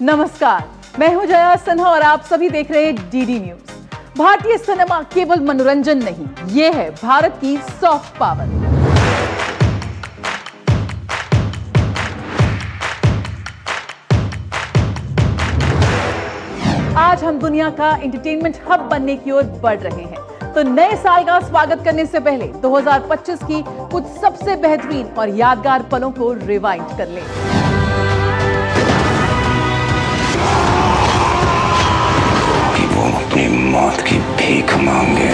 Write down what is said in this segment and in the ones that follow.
नमस्कार, मैं हूं जया सिन्हा और आप सभी देख रहे हैं डीडी न्यूज। भारतीय सिनेमा केवल मनोरंजन नहीं, ये है भारत की सॉफ्ट पावर। आज हम दुनिया का एंटरटेनमेंट हब बनने की ओर बढ़ रहे हैं, तो नए साल का स्वागत करने से पहले 2025 की कुछ सबसे बेहतरीन और यादगार पलों को रिवाइंड कर लें। वो अपनी मौत की भीख मांगे।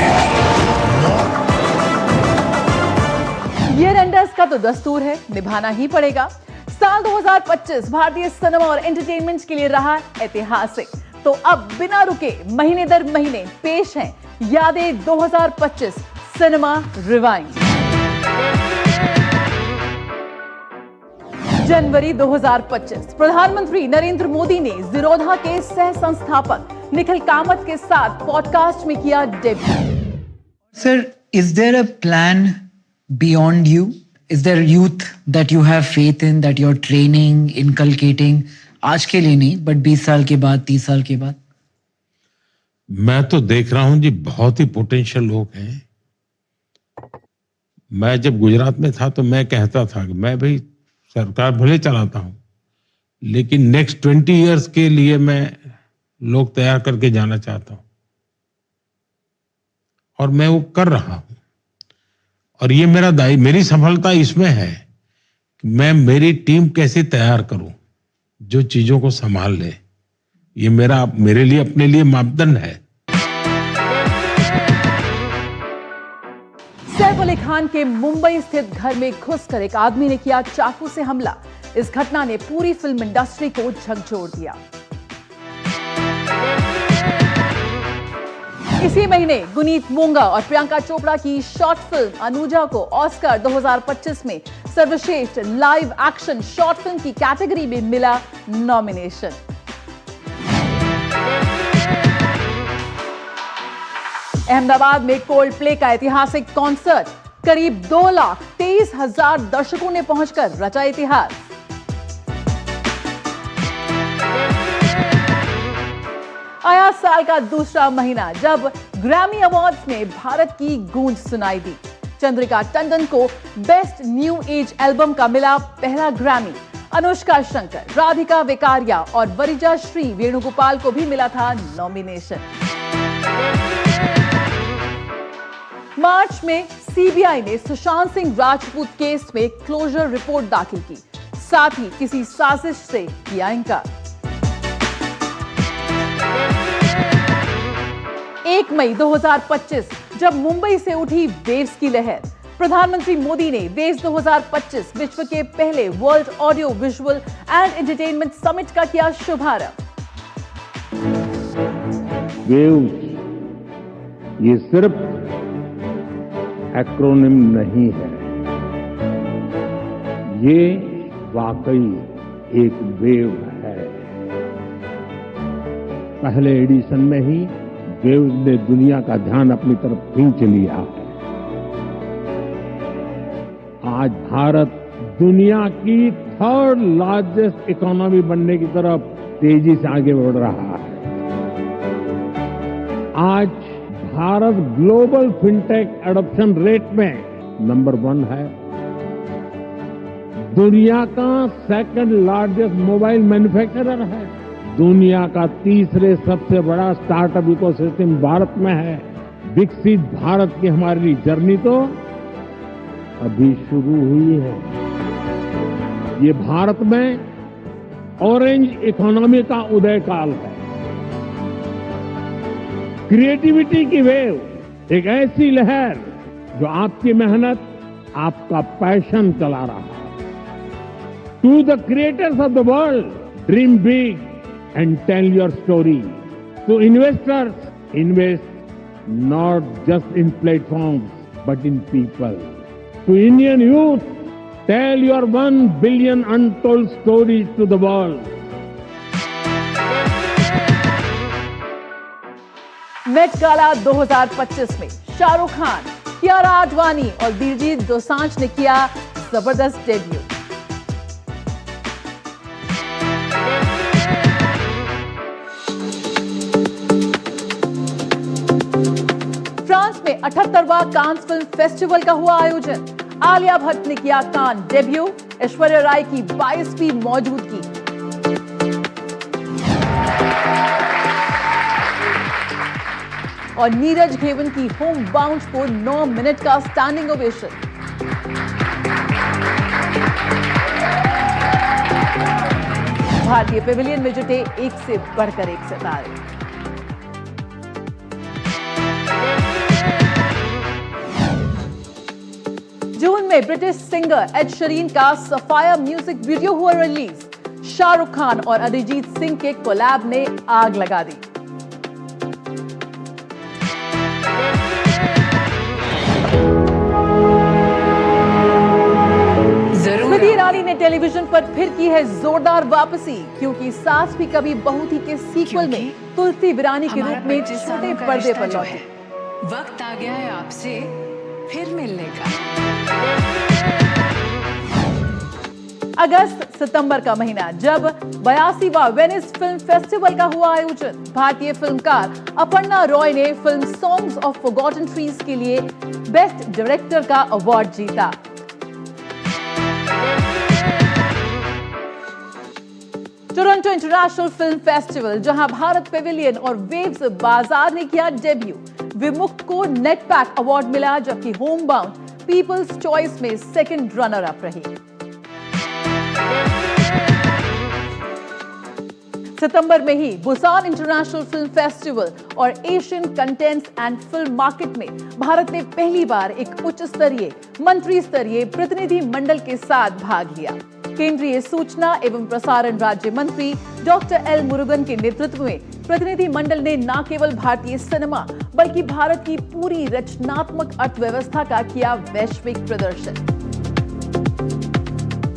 ईयर एंडर्स का तो दस्तूर है, निभाना ही पड़ेगा। साल 2025 भारतीय सिनेमा और एंटरटेनमेंट के लिए रहा ऐतिहासिक। तो अब बिना रुके महीने दर महीने पेश हैं यादें 2025 सिनेमा रिवाइंड। जनवरी 2025 प्रधानमंत्री नरेंद्र मोदी ने ज़ीरोधा के सह संस्थापक निखिल कामत के साथ पॉडकास्ट में किया debut. Sir, is there a plan beyond you? Is there youth that you have faith in, that you're training, inculcating? आज के लिए नहीं, but 20 साल के बाद, 30 साल के बाद? मैं तो देख रहा हूं जी, बहुत ही पोटेंशियल लोग हैं। मैं जब गुजरात में था तो मैं कहता था कि मैं भाई सरकार भले चलाता हूं, लेकिन नेक्स्ट 20 इयर्स के लिए मैं लोग तैयार करके जाना चाहता हूं, और मैं वो कर रहा हूं। और ये मेरी सफलता इसमें है कि मैं मेरी टीम कैसे तैयार करूं जो चीजों को संभाल ले। ये मेरे लिए अपने लिए मापदंड है। सैफ अली खान के मुंबई स्थित घर में घुसकर एक आदमी ने किया चाकू से हमला। इस घटना ने पूरी फिल्म इंडस्ट्री को झकझोर दिया। इसी महीने गुनीत मोंगा और प्रियंका चोपड़ा की शॉर्ट फिल्म अनुजा को ऑस्कर 2025 में सर्वश्रेष्ठ लाइव एक्शन शॉर्ट फिल्म की कैटेगरी में मिला नॉमिनेशन। अहमदाबाद में कोल्ड प्ले का ऐतिहासिक कॉन्सर्ट, करीब 2,23,000 दर्शकों ने पहुंचकर रचा इतिहास। आया साल का दूसरा महीना जब ग्रैमी अवार्ड्स में भारत की गूंज सुनाई दी। चंद्रिका टंडन को बेस्ट न्यू एज एल्बम का मिला पहला ग्रैमी। अनुष्का शंकर, राधिका वेकारिया और वरिजा श्री वेणुगोपाल को भी मिला था नॉमिनेशन। मार्च में सीबीआई ने सुशांत सिंह राजपूत केस में क्लोजर रिपोर्ट दाखिल की, साथ ही किसी साजिश से किया इनकार। 1 मई 2025 जब मुंबई से उठी वेव्स की लहर, प्रधानमंत्री मोदी ने वेव्स 2025 विश्व के पहले world audio visual and entertainment summit का किया शुभारंभ। वेव्स ये सिर्फ एक्रोनिम नहीं है, ये वाकई एक वेव है। पहले एडिशन में ही वेव्स ने दुनिया का ध्यान अपनी तरफ खींच लिया है। आज भारत दुनिया की 3rd लार्जेस्ट इकोनॉमी बनने की तरफ तेजी से आगे बढ़ रहा है। आज Bharat global fintech adoption rate में नंबर 1 है। दुनिया का 2nd लार्जेस्ट मोबाइल मैन्युफैक्चरर है। दुनिया का 3रे सबसे बड़ा स्टार्टअप इकोसिस्टम भारत में है। विकसित भारत की हमारी जर्नी तो अभी शुरू हुई है। ये भारत में ऑरेंज इकोनॉमी का उदय काल है। क्रिएटिविटी की वेव, एक ऐसी लहर जो आपकी मेहनत, आपका पैशन चला रहा है। To the creators of the world, dream big and tell your story. To investors, invest not just in platforms but in people. To Indian youth, tell your 1 billion untold stories to the world. Met Gala 2025 में शाहरुख खान, कियारा आडवाणी और दिलजीत दोसांझ ने किया जबरदस्त debut. में 78वां Cannes film festival का हुआ आयोजन। आलिया भट्ट ने किया कान डेब्यू, ऐश्वर्या राय की 22वीं मौजूदगी। और नीरज घेवन की होम बाउंड को 9 मिनट का स्टैंडिंग ओवेशन। भारतीय पेविलियन में जुटे एक से बढ़कर एक सितारे। जून में ब्रिटिश सिंगर एड शीरन का सफायर म्यूजिक वीडियो हुआ रिलीज। शाहरुख खान और अरिजीत सिंह के कोलैब ने आग लगा दी। स्मृति ईरानी ने टेलीविजन पर फिर की है जोरदार वापसी, क्योंकि सास भी कभी बहू थी के सीक्वल में तुलसी वीरानी के रूप में छोटे पर्दे पर लौटी। वक्त आ गया है आपसे फिर मिलने का। अगस्त सितंबर का महीना, जब 82वां वेनिस फिल्म फेस्टिवल का हुआ आयोजन। भारतीय फिल्मकार अपर्णा रॉय ने film songs of forgotten trees के लिए बेस्ट डायरेक्टर का अवार्ड जीता। टोरंटो इंटरनेशनल फिल्म फेस्टिवल, जहां भारत पेविलियन और वेव्स बाजार ने किया डेब्यू। विमुक्त को नेटपैक अवार्ड मिला, जबकि होम बाउंड पीपल्स चॉइस में सेकंड रनर अप रही। सितंबर में ही बुसान इंटरनेशनल फिल्म फेस्टिवल और Asian contents and film market में भारत ने पहली बार एक उच्च स्तरीय मंत्री स्तरीय प्रतिनिधि मंडल के साथ भाग लिया। केंद्रीय सूचना एवं प्रसारण राज्य मंत्री डॉक्टर एल मुरुगन के नेतृत्व में प्रतिनिधि मंडल ने न केवल भारतीय सिनेमा बल्कि भारत की पूरी रचनात्मक अर्थव्यवस्था का किया वैश्विक प्रदर्शन।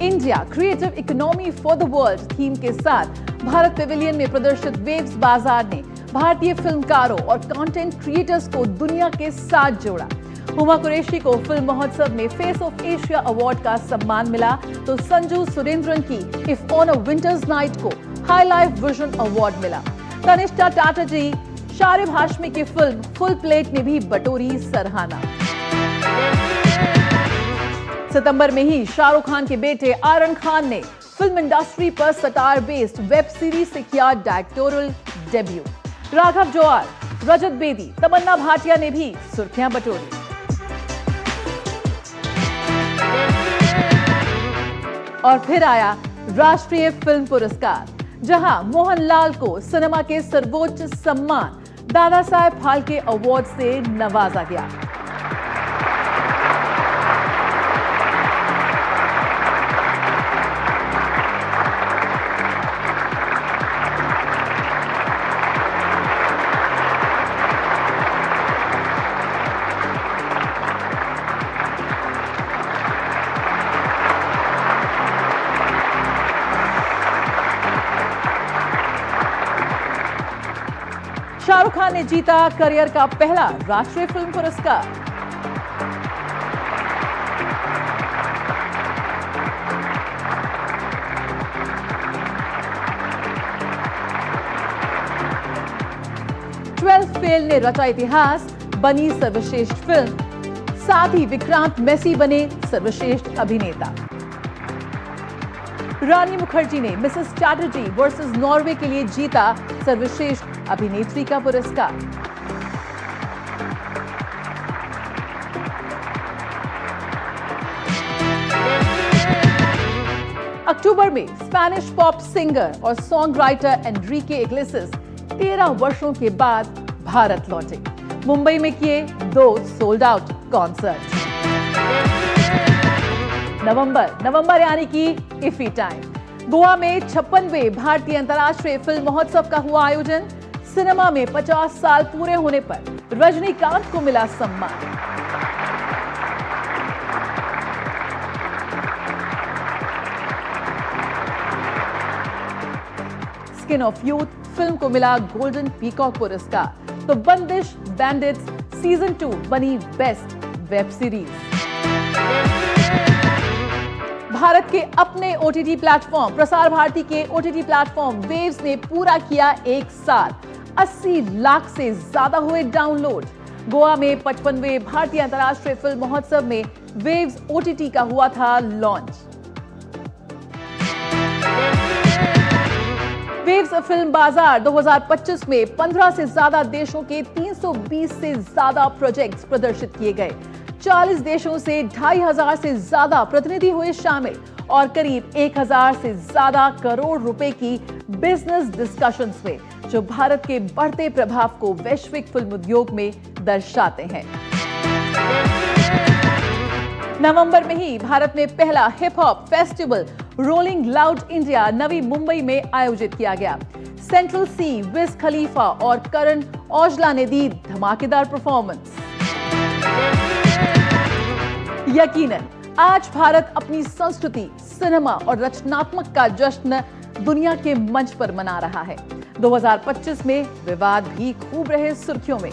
India creative economy for the world theme के साथ भारत पेविलियन में प्रदर्शित वेव्स बाजार ने भारतीय फिल्मकारों और कंटेंट क्रिएटर्स को दुनिया के साथ जोड़ा। हुमा कुरैशी को फिल्म महोत्सव में फेस ऑफ एशिया अवार्ड का सम्मान मिला, तो संजू सुरेंद्रन की if on a winters night को हाई लाइफ विजन अवार्ड मिला। तनिष्ठा टाटा जी, शारिब हाशमी की फिल्म फुल प्लेट ने भी बटोरी सराहना। सितंबर में ही शाहरुख खान के बेटे आर्यन खान ने फिल्म इंडस्ट्री पर सटार बेस्ड वेब सीरीज से किया डायरेक्टोरियल डेब्यू। राघव जोआर, रजत बेदी, तमन्ना भाटिया ने भी सुर्खियां बटोरी। और फिर आया राष्ट्रीय फिल्म पुरस्कार, जहां मोहनलाल को सिनेमा के सर्वोच्च सम्मान दादा साहेब फाल्के अवार्ड से नवाजा गया। शाहरुख खान ने जीता करियर का पहला राष्ट्रीय फिल्म पुरस्कार। ट्वेल्थ फेल ने रचा इतिहास, बनी सर्वश्रेष्ठ फिल्म। साथ ही विक्रांत मैसी बने सर्वश्रेष्ठ अभिनेता। रानी मुखर्जी ने मिसेस चैटर्जी वर्सेस नॉर्वे के लिए जीता सर्वश्रेष्ठ अभिनेत्री का पुरस्कार। अक्टूबर में स्पेनिश पॉप सिंगर और सॉन्ग राइटर एनरिके इग्लेसियस 13 वर्षों के बाद भारत लौटे। मुंबई में किए 2 सोल्ड आउट कॉन्सर्ट। नवंबर यानी कि इफी टाइम, गोवा में 56वें भारतीय अंतर्राष्ट्रीय फिल्म महोत्सव का हुआ आयोजन। सिनेमा में 50 साल पूरे होने पर रजनीकांत को मिला सम्मान। स्किन ऑफ यूथ फिल्म को मिला गोल्डन पीकॉक पुरस्कार। तो बंदिश बैंडिट्स सीजन 2 बनी बेस्ट वेब सीरीज। भारत के अपने ओटीटी प्लेटफॉर्म प्रसार भारती के ओटीटी प्लेटफॉर्म वेव्स ने पूरा किया एक साल। 80 लाख से ज्यादा हुए डाउनलोड। गोवा में 55वें भारतीय अंतर्राष्ट्रीय फिल्म महोत्सव में वेव्स OTT का हुआ था लॉन्च। वेव्स फिल्म बाजार 2025 में 15 से ज्यादा देशों के 320 से ज्यादा प्रोजेक्ट्स प्रदर्शित किए गए। 40 देशों से 2500 से ज्यादा प्रतिनिधि हुए शामिल और करीब 1000 से ज्यादा करोड़ रुपए की बिजनेस डिस्कशंस हुए, जो भारत के बढ़ते प्रभाव को वैश्विक फिल्म उद्योग में दर्शाते हैं। नवंबर में ही भारत में पहला hip hop festival Rolling Loud India Navi Mumbai में आयोजित किया गया। सेंट्रल सी, विज खलीफा और करण औजला ने दी धमाकेदार परफॉर्मेंस। यकीनन आज भारत अपनी संस्कृति, सिनेमा और रचनात्मक का जश्न दुनिया के मंच पर मना रहा है। 2025 में विवाद भी खूब रहे सुर्खियों में।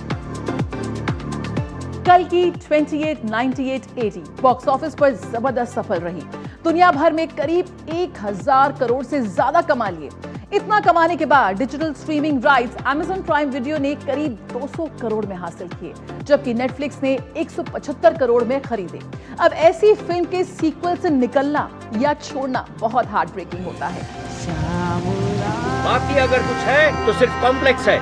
कल की 28, 98, 80 बॉक्स ऑफिस पर जबरदस्त सफल रही। दुनिया भर में करीब 1000 करोड़ से ज्यादा कमा लिए। इतना कमाने के बाद digital streaming rights Amazon prime video ने करीब 200 करोड़ में हासिल किए, जबकि नेटफ्लिक्स ने 175 करोड़ में खरीदे। अब ऐसी फिल्म के सीक्वल से निकलना या छोड़ना बहुत हार्ट ब्रेकिंग होता है। बाकी अगर कुछ है तो सिर्फ कॉम्प्लेक्स है।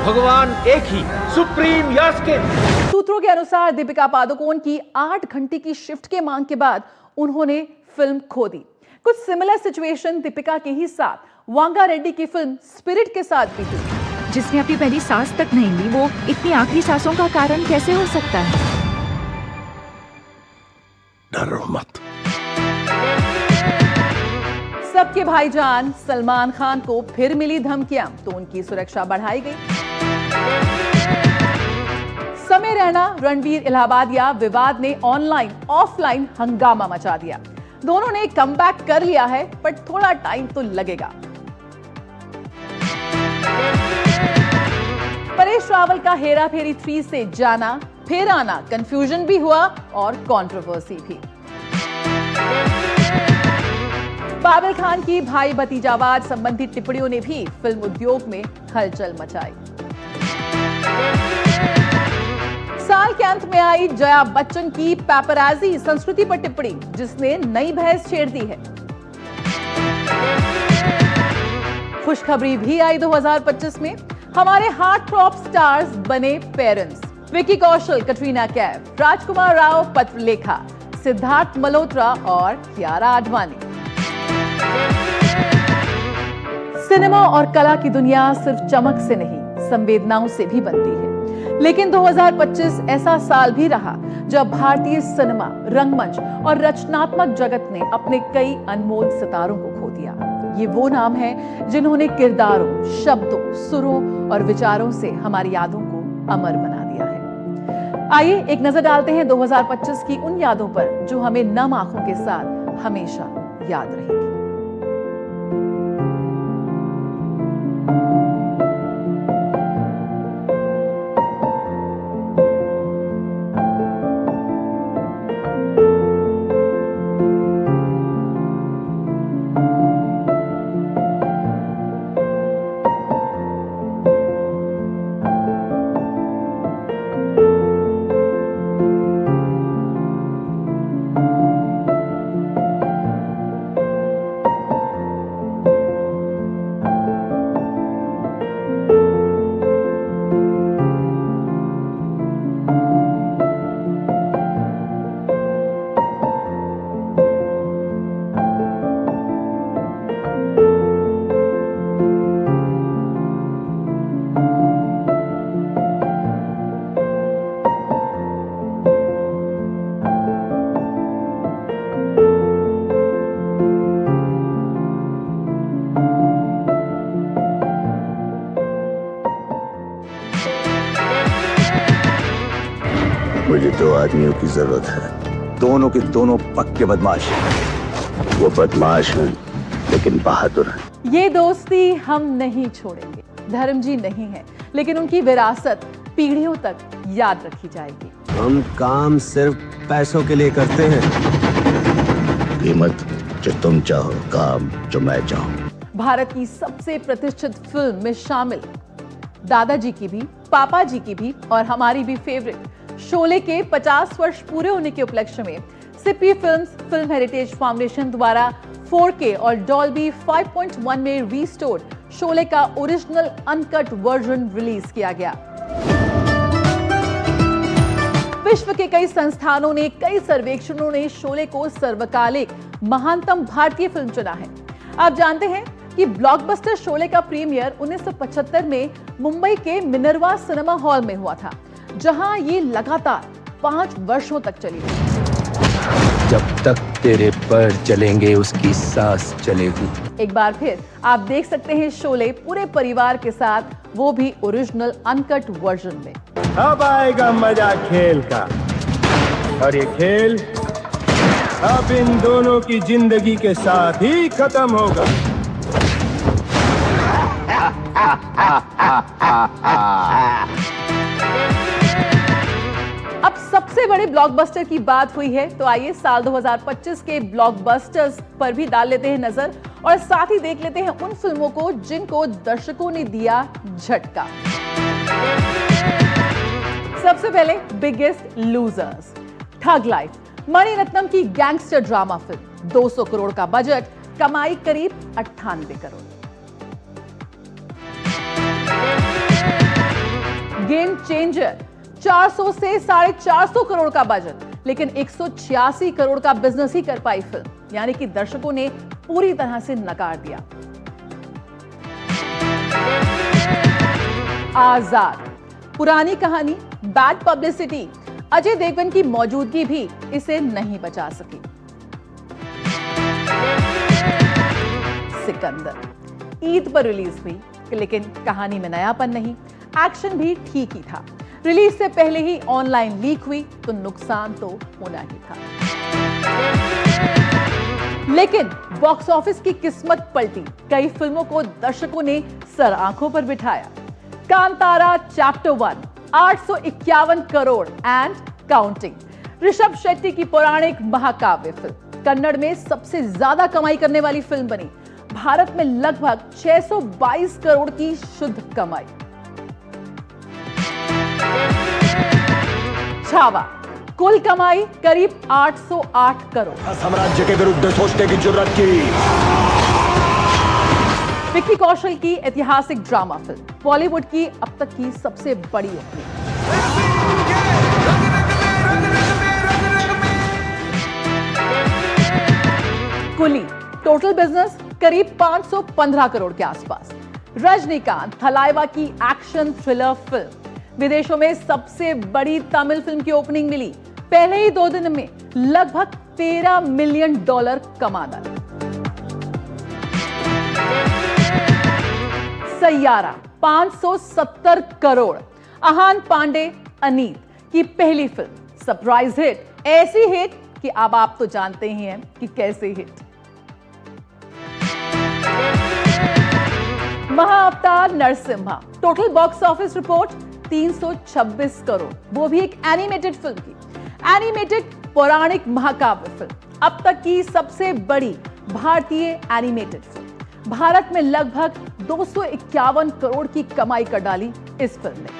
भगवान एक ही, सुप्रीम यास्किन। सूत्रों के अनुसार दीपिका पादुकोण की 8 घंटे की शिफ्ट के मांग के बाद उन्होंने फिल्म खो दी। कुछ सिमिलर सिचुएशन दीपिका के ही साथ वांगा रेड्डी की फिल्म स्पिरिट के साथ भी हुई। जिसने अपनी पहली सांस तक नहीं ली, वो इतनी आखिरी सांसों का कारण कैसे हो सकता है? डरो मत। सबके भाईजान सलमान खान को फिर मिली धमकियां, तो उनकी सुरक्षा बढ़ाई गई। समय रैना, रणबीर इलाहाबादिया विवाद ने ऑनलाइन ऑफलाइन हंगामा मचा दिया। दोनों ने कमबैक कर लिया है, बट थोड़ा टाइम तो लगेगा। परेश रावल का हेरा फेरी 3 से जाना फिर आना, कंफ्यूजन भी हुआ और कंट्रोवर्सी भी। बाबर खान की भाई भतीजावाद संबंधी टिप्पणियों ने भी फिल्म उद्योग में हलचल मचाई। साल के अंत में आई जया बच्चन की पैपराजी संस्कृति पर टिप्पणी, जिसने नई बहस छेड़ दी है। खुशखबरी भी आई 2025 में। हमारे हार्ट थ्रॉब स्टार्स बने पेरेंट्स। विकी कौशल, कटरीना कैफ, राजकुमार राव पत्रलेखा, सिद्धार्थ मल्होत्रा और कियारा आडवाणी। सिनेमा और कला की दुनिया सिर्फ चमक से नहीं, संवेदनाओं से भी बनती है। लेकिन 2025 ऐसा साल भी रहा जब भारतीय सिनेमा, रंगमंच और रचनात्मक जगत ने अपने कई अनमोल सितारों को खो दिया। ये वो नाम हैं जिन्होंने किरदारों, शब्दों, सुरों और विचारों से हमारी यादों को अमर बना दिया है। आइए एक नजर डालते हैं 2025 की उन यादों पर जो हमें नम आंखों के साथ हमेशा याद रहेगी। मुझे 2 आदमियों की जरूरत है, दोनों के दोनों पक्के बदमाश हैं। वो बदमाश हैं लेकिन बहादुर हैं। ये दोस्ती हम नहीं छोड़ेंगे। धर्मजी नहीं है, लेकिन उनकी विरासत पीढ़ियों तक याद रखी जाएगी। हम काम सिर्फ पैसों के लिए करते हैं। कीमत जो तुम चाहो, काम जो मैं चाहूं। भारत की सबसे प्रतिष्ठित फिल्म में शामिल दादाजी की भी, पापा जी की भी और हमारी भी फेवरेट शोले के 50 वर्ष पूरे होने के उपलक्ष्य में Sippy films film heritage foundation द्वारा 4K और डॉल्बी 5.1 में रीस्टोर्ड शोले का ओरिजिनल अनकट वर्जन रिलीज किया गया। विश्व के कई संस्थानों ने, कई सर्वेक्षणों ने शोले को सर्वकालिक महानतम भारतीय फिल्म चुना है। आप जानते हैं कि ब्लॉकबस्टर शोले का प्रीमियर 1975 में मुंबई के मिनर्वा सिनेमा हॉल में हुआ था, जहां ये लगातार 5 वर्षों तक चली रही। जब तक तेरे पैर चलेंगे उसकी सांस चलेगी। एक बार फिर आप देख सकते हैं शोले पूरे परिवार के साथ, वो भी ओरिजिनल अनकट वर्जन में। अब आएगा मजा खेल का, और ये खेल अब इन दोनों की जिंदगी के साथ ही खत्म होगा। अब सबसे बड़े ब्लॉकबस्टर की बात हुई है, तो आइए साल 2025 के ब्लॉकबस्टर्स पर भी डाल लेते हैं नजर और साथ ही देख लेते हैं उन फिल्मों को जिनको दर्शकों ने दिया झटका। सबसे पहले बिगेस्ट लूजर्स, ठग लाइफ, मणिरत्नम की गैंगस्टर ड्रामा फिल्म, 200 करोड़ का बजट, कमाई करीब 98 करोड़। गेम चेंजर, 400 से 450 करोड़ का बजट, लेकिन 186 करोड़ का बिजनेस ही कर पाई फिल्म, यानी कि दर्शकों ने पूरी तरह से नकार दिया। आजाद, पुरानी कहानी, बैड पब्लिसिटी, अजय देवगन की मौजूदगी भी इसे नहीं बचा सकी। सिकंदर, ईद पर रिलीज हुई, लेकिन कहानी में नयापन नहीं, एक्शन भी ठीक ही था। रिलीज से पहले ही ऑनलाइन लीक हुई, तो नुकसान तो होना ही था। लेकिन बॉक्स ऑफिस की किस्मत पलटी, कई फिल्मों को दर्शकों ने सर आंखों पर बिठाया। Kantara chapter 1 851 crore and counting. Rishabh Shetty की पौराणिक महाकाव्य फिल्म कन्नड़ में सबसे ज्यादा कमाई करने वाली फिल्म बनी। भारत में लगभग 622 करोड़ की शुद्ध कमाई। छावा, कुल कमाई करीब 808 करोड़। साम्राज्य के विरुद्ध सोचने की जरूरत की। विक्की कौशल की ऐतिहासिक ड्रामा फिल्म, बॉलीवुड की अब तक की सबसे बड़ी ओपनिंग। कुली, टोटल बिजनेस करीब 515 करोड़ के आसपास। रजनीकांत थलाइवा की एक्शन थ्रिलर फिल्म, विदेशों में सबसे बड़ी तमिल फिल्म की ओपनिंग मिली। पहले ही 2 दिन में लगभग $13 मिलियन कमा डाला। सैयारा, 570 करोड़। अहान पांडे अनीत की पहली फिल्म, सरप्राइज हिट, ऐसी हिट कि अब आप तो जानते ही हैं कि कैसे hit. Mahavatar Narsimha, total box office report 326 crore, वो भी एक एनिमेटेड फिल्म की। एनिमेटेड पौराणिक महाकाव्य फिल्म, अब तक की सबसे बड़ी भारतीय एनिमेटेड फिल्म। भारत में लगभग 251 करोड़ की कमाई कर डाली इस फिल्म ने।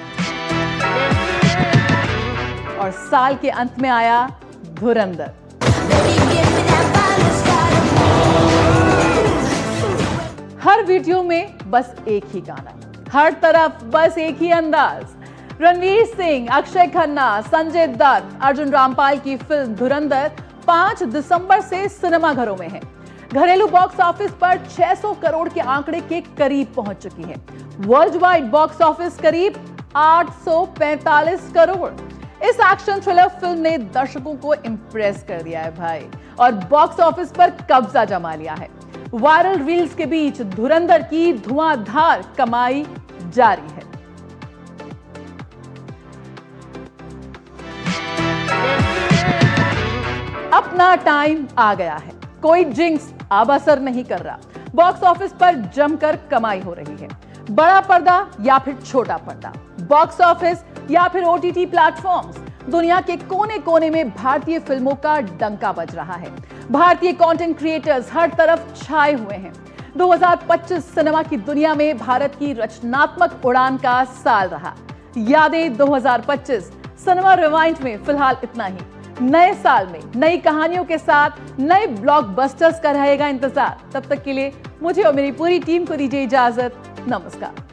और साल के अंत में आया धुरंधर। हर वीडियो में बस एक ही गाना, हर तरफ बस एक ही अंदाज। रणवीर सिंह, अक्षय खन्ना, संजय दत्त, अर्जुन रामपाल की फिल्म धुरंधर 5 दिसंबर से सिनेमाघरों में है। घरेलू बॉक्स ऑफिस पर 600 करोड़ के आंकड़े के करीब पहुंच चुकी है। वर्ल्ड वाइड बॉक्स ऑफिस करीब 845 करोड़। इस एक्शन थ्रिलर फिल्म ने दर्शकों को इंप्रेस कर दिया है भाई, और बॉक्स ऑफिस पर कब्जा जमा लिया है। वायरल रील्स के बीच धुरंधर की धुआंधार कमाई जारी है। अपना टाइम आ गया है, कोई जिंक्स अब असर नहीं कर रहा। बॉक्स ऑफिस पर जमकर कमाई हो रही है। बड़ा पर्दा या फिर छोटा पर्दा, बॉक्स ऑफिस या फिर OTT प्लेटफॉर्म्स, दुनिया के कोने कोने में भारतीय फिल्मों का डंका बज रहा है। भारतीय कंटेंट क्रिएटर्स हर तरफ छाए हुए हैं। 2025 सिनेमा की दुनिया में भारत की रचनात्मक उड़ान का साल रहा। यादें 2025 सिनेमा रिवाइंड में फिलहाल इतना ही। नए साल में नई कहानियों के साथ नए ब्लॉकबस्टर्स का रहेगा इंतजार। तब तक के लिए मुझे और मेरी पूरी टीम को दीजिए इजाजत। नमस्कार।